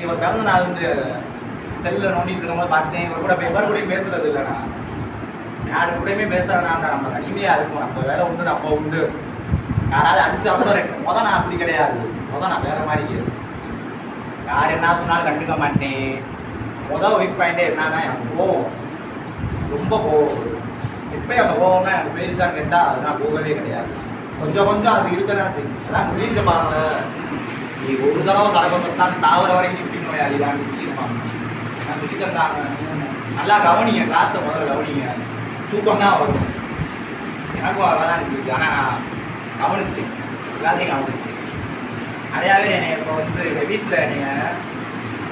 இன்னைக்கு ஒரு பிறந்த நாள் வந்து செல்லில் நோண்டிட்டு இருக்கும்போது பார்த்தேன். இவர் கூட எவர் கூடயும் பேசுறது இல்லைண்ணா, யாரு கூடயுமே பேசுறதுனா நம்ம தனிமையாக இருக்கும். நம்ம வேலை உண்டு, நம்ம உண்டு. யாராவது அடிச்சா கூட முதல் நான் அப்படி கிடையாது. நான் வேற மாதிரி யார் என்ன சொன்னாலும் கண்டுக்க மாட்டேன். வீக் பாயிண்டே என்னன்னா எனக்கு கோவம், ரொம்ப கோவம். எப்பயும் அந்த கோவம்னா எனக்கு போயிருச்சான்னு கேட்டால் அதுதான் போகவே கிடையாது. கொஞ்சம் அது இருக்க தான் செய்யும். அதான் சொல்லியிருக்க பாருங்க, நீ ஒரு தடவை சரக்கு தொட்டாலும் சாகுற வரைக்கும் இப்படி நோயாளி தான் சொல்லியிருப்பாங்க. ஏன்னா சொல்லி தந்தாங்க, நல்லா கவனிங்க, கிளாஸை முதல்ல கவனிங்க. தூக்கம் தான் வரும். எனக்கும் அவ்வளோ தான் இருந்துச்சு. ஆனால் நான் கவனிச்சு எல்லாத்தையும் கவனிச்சு நிறையாவே என்னை இப்போ வந்து எங்கள் வீட்டில் என்னைய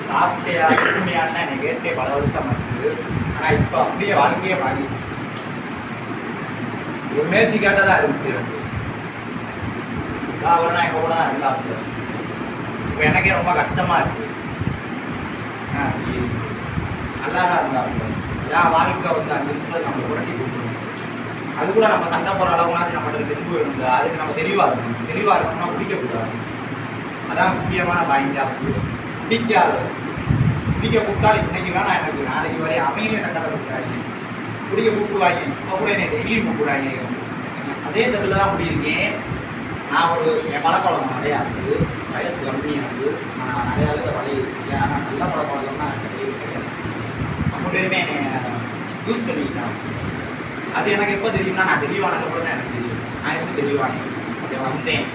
சாப்பிட்டையா தூய்மையான்னு என்னை கேட்டே பல வருஷம் ஆச்சு. ஆனால் இப்போ அப்படியே வாழ்க்கையே மாறிடுச்சு. ஒரு முயற்சி கேட்டால் தான் இருந்துச்சு எனக்கு. அவர்னா எங்கள் கூட தான் இருந்தாப்புல. இப்போ எனக்கே ரொம்ப கஷ்டமாக இருக்குது. நல்லா தான் இருந்தாப்புல. ஏன் வாழ்க்கை வந்து 5 நிமிஷம் நம்ம புரட்டி கொடுக்கணும். அது கூட நம்ம சண்டை போகிற அளவுனாச்சு நம்மளுக்கு தெளிவு வேணுங்க. அதுக்கு நம்ம தெளிவாக இருக்கணும்னா பிடிக்கக்கூடாது. அதான் முக்கியமான பாயிண்டாக. பிடிக்க கூப்பிட்டாலும் இன்னைக்கு வேணாம் எனக்கு, நாளைக்கு வரையும் அமையிலே சங்கடப்பட்டாங்க. பிடிக்க கூப்பிடுவாங்க, இப்போ கூட என்னை டெய்லியும் கூப்பிடுவாங்க. அதே தெருவில் தான் முடியிருக்கேன். நான் என் பழக்கவழக்கம் நிறையா இருக்குது, வயசு கம்மியாகுது. நான் நிறையா வித வழி வச்சுருக்கேன். ஆனால் நல்ல பழக்கவழக்கம்னா எனக்கு கிடையாது. நம்ம பேருமே என்னை யூஸ் பண்ணிக்கிட்டான். அது எனக்கு எப்போ தெரியும்னா, நான் தெளிவானது கூட தான் எனக்கு தெரியும். நான் எப்படி தெளிவானேன், அதை வந்தேன்,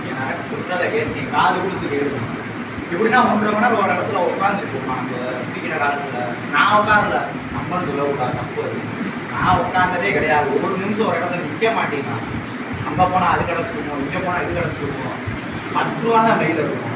எனக்கு சொல்கிறத கேட்டேன், காது கொடுத்து கேட்கணும். எப்படின்னா 1.5 மணி நேரம் ஒரு இடத்துல உட்காந்துருப்போம். நம்ம பிடிக்கிற காலத்தில் நான் உட்காரல, நம்மன்னு சொல்லக்கூடாது, தப்பு அது. நான் உட்காந்ததே கிடையாது. ஒரு நிமிஷம் ஒரு இடத்துல நிற்க மாட்டேங்க. அங்கே போனால் அது கிடச்சிருக்கோம், இங்கே போனால் இது கிடச்சிருக்கோம். 10 ரூபா தான் கையில் இருக்கும்.